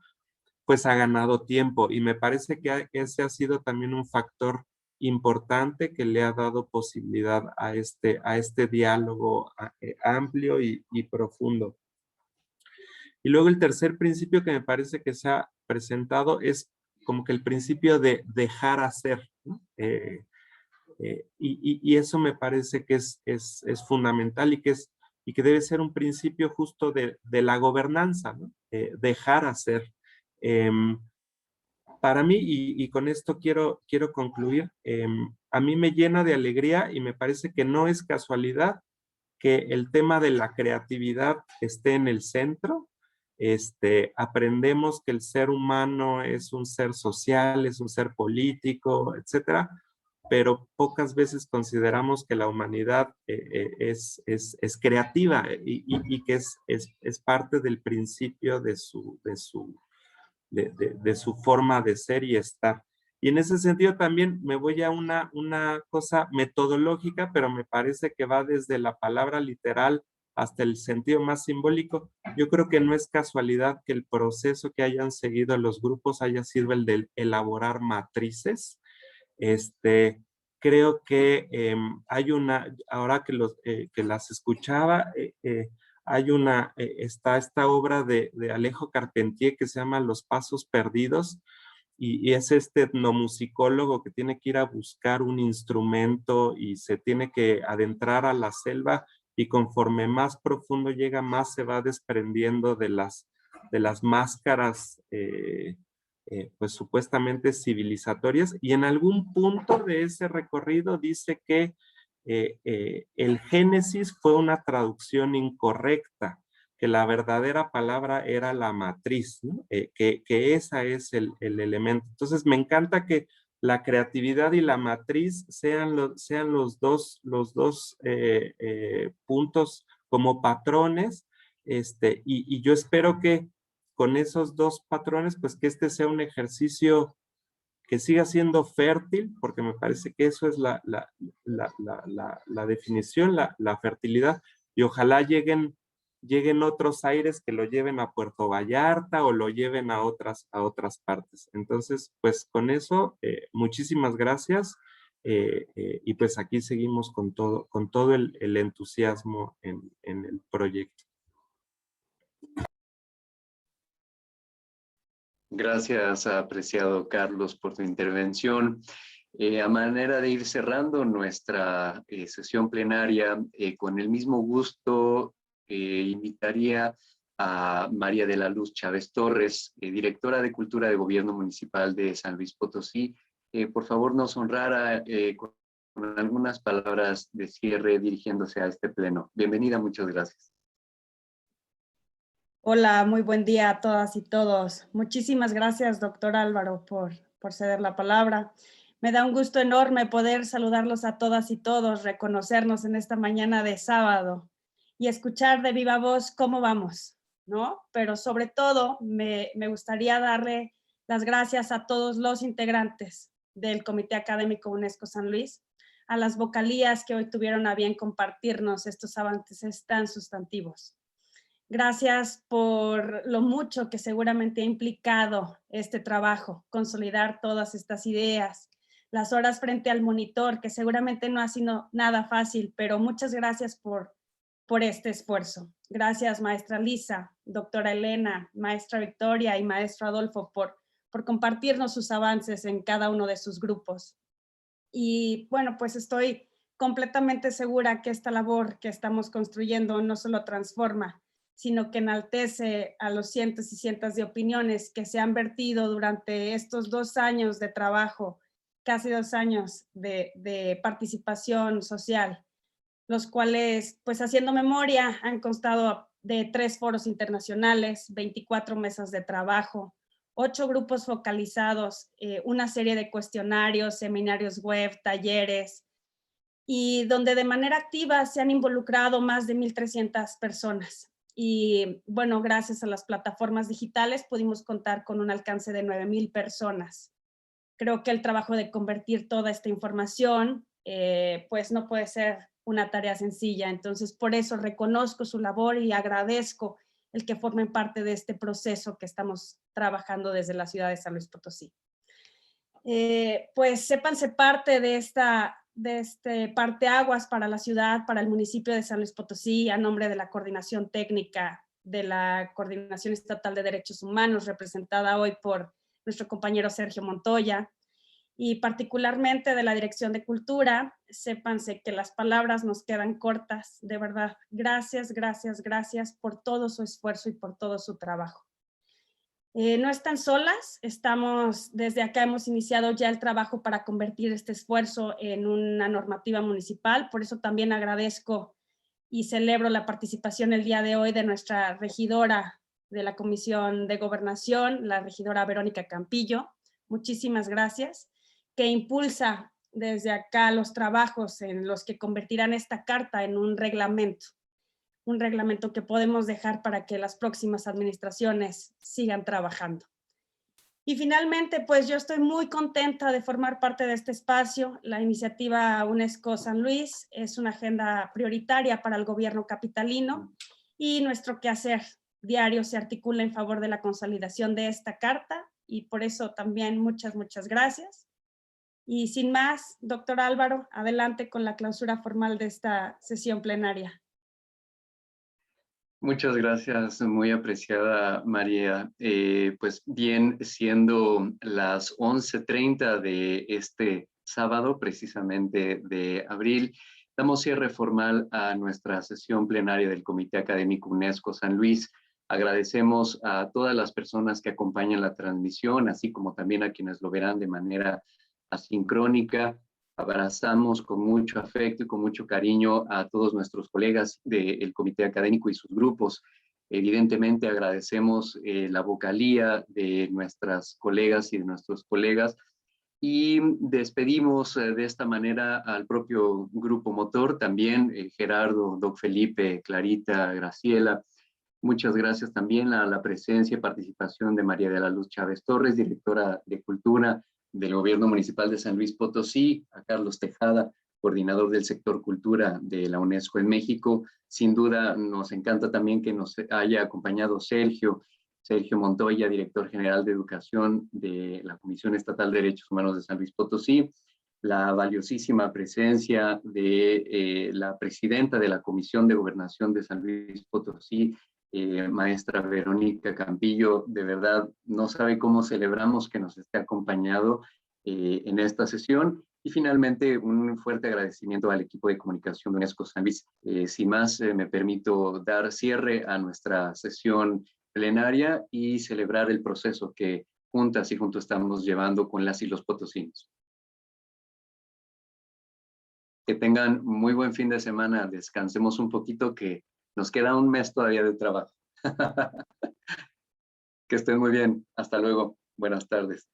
pues ha ganado tiempo. Y me parece que ese ha sido también un factor importante que le ha dado posibilidad a este diálogo amplio y profundo. Y luego el tercer principio que me parece que se ha presentado es como que el principio de dejar hacer, ¿no? Y eso me parece que es fundamental y que debe ser un principio justo de la gobernanza, ¿no? Dejar hacer. Para mí, y con esto quiero concluir, a mí me llena de alegría y me parece que no es casualidad que el tema de la creatividad esté en el centro. Aprendemos que el ser humano es un ser social, es un ser político, etcétera, pero pocas veces consideramos que la humanidad es creativa y que es parte del principio de su forma de ser y estar. Y en ese sentido también me voy a una cosa metodológica, pero me parece que va desde la palabra literal hasta el sentido más simbólico. Yo creo que no es casualidad que el proceso que hayan seguido los grupos haya sido el de elaborar matrices. Creo que hay ahora que las escuchaba, está esta obra de Alejo Carpentier que se llama Los Pasos Perdidos, y es este etnomusicólogo que tiene que ir a buscar un instrumento y se tiene que adentrar a la selva, y conforme más profundo llega, más se va desprendiendo de las máscaras pues supuestamente civilizatorias, y en algún punto de ese recorrido dice que el Génesis fue una traducción incorrecta, que la verdadera palabra era la matriz, ¿no? Que ese es el elemento. Entonces me encanta que la creatividad y la matriz sean los dos puntos como patrones, y yo espero que con esos dos patrones, pues que este sea un ejercicio que siga siendo fértil, porque me parece que eso es la definición, la fertilidad, y ojalá lleguen otros aires que lo lleven a Puerto Vallarta o lo lleven a otras partes. Entonces, pues con eso, muchísimas gracias, y pues aquí seguimos con todo el entusiasmo en el proyecto. Gracias, apreciado Carlos, por tu intervención. A manera de ir cerrando nuestra sesión plenaria, con el mismo gusto invitaría a María de la Luz Chávez Torres, directora de Cultura de Gobierno Municipal de San Luis Potosí. Por favor, nos honrara con algunas palabras de cierre dirigiéndose a este pleno. Bienvenida, muchas gracias. Hola, muy buen día a todas y todos. Muchísimas gracias, doctor Álvaro, por ceder la palabra. Me da un gusto enorme poder saludarlos a todas y todos, reconocernos en esta mañana de sábado y escuchar de viva voz cómo vamos, ¿no? Pero sobre todo me gustaría darle las gracias a todos los integrantes del Comité Académico UNESCO San Luis, a las vocalías que hoy tuvieron a bien compartirnos estos avances tan sustantivos. Gracias por lo mucho que seguramente ha implicado este trabajo, consolidar todas estas ideas, las horas frente al monitor, que seguramente no ha sido nada fácil, pero muchas gracias por este esfuerzo. Gracias, maestra Lisa, doctora Elena, maestra Victoria y maestro Adolfo, por por compartirnos sus avances en cada uno de sus grupos. Y bueno, pues estoy completamente segura que esta labor que estamos construyendo no solo transforma, sino que enaltece a los cientos y cientos de opiniones que se han vertido durante estos 2 años de trabajo, casi 2 años de participación social, los cuales, pues haciendo memoria, han constado de 3 foros internacionales, 24 mesas de trabajo, 8 grupos focalizados, una serie de cuestionarios, seminarios web, talleres, y donde de manera activa se han involucrado más de 1,300 personas. Y bueno, gracias a las plataformas digitales pudimos contar con un alcance de 9,000 personas. Creo que el trabajo de convertir toda esta información, pues no puede ser una tarea sencilla. Entonces, por eso reconozco su labor y agradezco el que formen parte de este proceso que estamos trabajando desde la ciudad de San Luis Potosí. Pues sépanse parte de este parteaguas para la ciudad, para el municipio de San Luis Potosí, a nombre de la Coordinación Técnica de la Coordinación Estatal de Derechos Humanos, representada hoy por nuestro compañero Sergio Montoya, y particularmente de la Dirección de Cultura. Sépanse que las palabras nos quedan cortas, de verdad. Gracias, gracias, gracias por todo su esfuerzo y por todo su trabajo. No están solas, desde acá hemos iniciado ya el trabajo para convertir este esfuerzo en una normativa municipal, por eso también agradezco y celebro la participación el día de hoy de nuestra regidora de la Comisión de Gobernación, la regidora Verónica Campillo. Muchísimas gracias, que impulsa desde acá los trabajos en los que convertirán esta carta en un reglamento que podemos dejar para que las próximas administraciones sigan trabajando. Y finalmente, pues yo estoy muy contenta de formar parte de este espacio. La iniciativa UNESCO San Luis es una agenda prioritaria para el gobierno capitalino y nuestro quehacer diario se articula en favor de la consolidación de esta carta, y por eso también muchas, muchas gracias. Y sin más, doctor Álvaro, adelante con la clausura formal de esta sesión plenaria. Muchas gracias, muy apreciada María. Pues bien, siendo las 11:30 de este sábado, precisamente de abril, damos cierre formal a nuestra sesión plenaria del Comité Académico UNESCO San Luis. Agradecemos a todas las personas que acompañan la transmisión, así como también a quienes lo verán de manera asincrónica. Abrazamos con mucho afecto y con mucho cariño a todos nuestros colegas del Comité Académico y sus grupos. Evidentemente agradecemos la vocalía de nuestras colegas y de nuestros colegas, y despedimos de esta manera al propio grupo motor, también Gerardo, Doc Felipe, Clarita, Graciela. Muchas gracias también a la presencia y participación de María de la Luz Chávez Torres, directora de Cultura del Gobierno Municipal de San Luis Potosí, a Carlos Tejada, coordinador del sector cultura de la UNESCO en México. Sin duda nos encanta también que nos haya acompañado Sergio Montoya, director general de Educación de la Comisión Estatal de Derechos Humanos de San Luis Potosí, la valiosísima presencia de la presidenta de la Comisión de Gobernación de San Luis Potosí, maestra Verónica Campillo. De verdad, no sabe cómo celebramos que nos esté acompañado en esta sesión. Y finalmente, un fuerte agradecimiento al equipo de comunicación de UNESCO San Luis. Sin más, me permito dar cierre a nuestra sesión plenaria y celebrar el proceso que juntas y juntos estamos llevando con las y los potosinos. Que tengan muy buen fin de semana, descansemos un poquito, que nos queda un mes todavía de trabajo. Que estén muy bien. Hasta luego. Buenas tardes.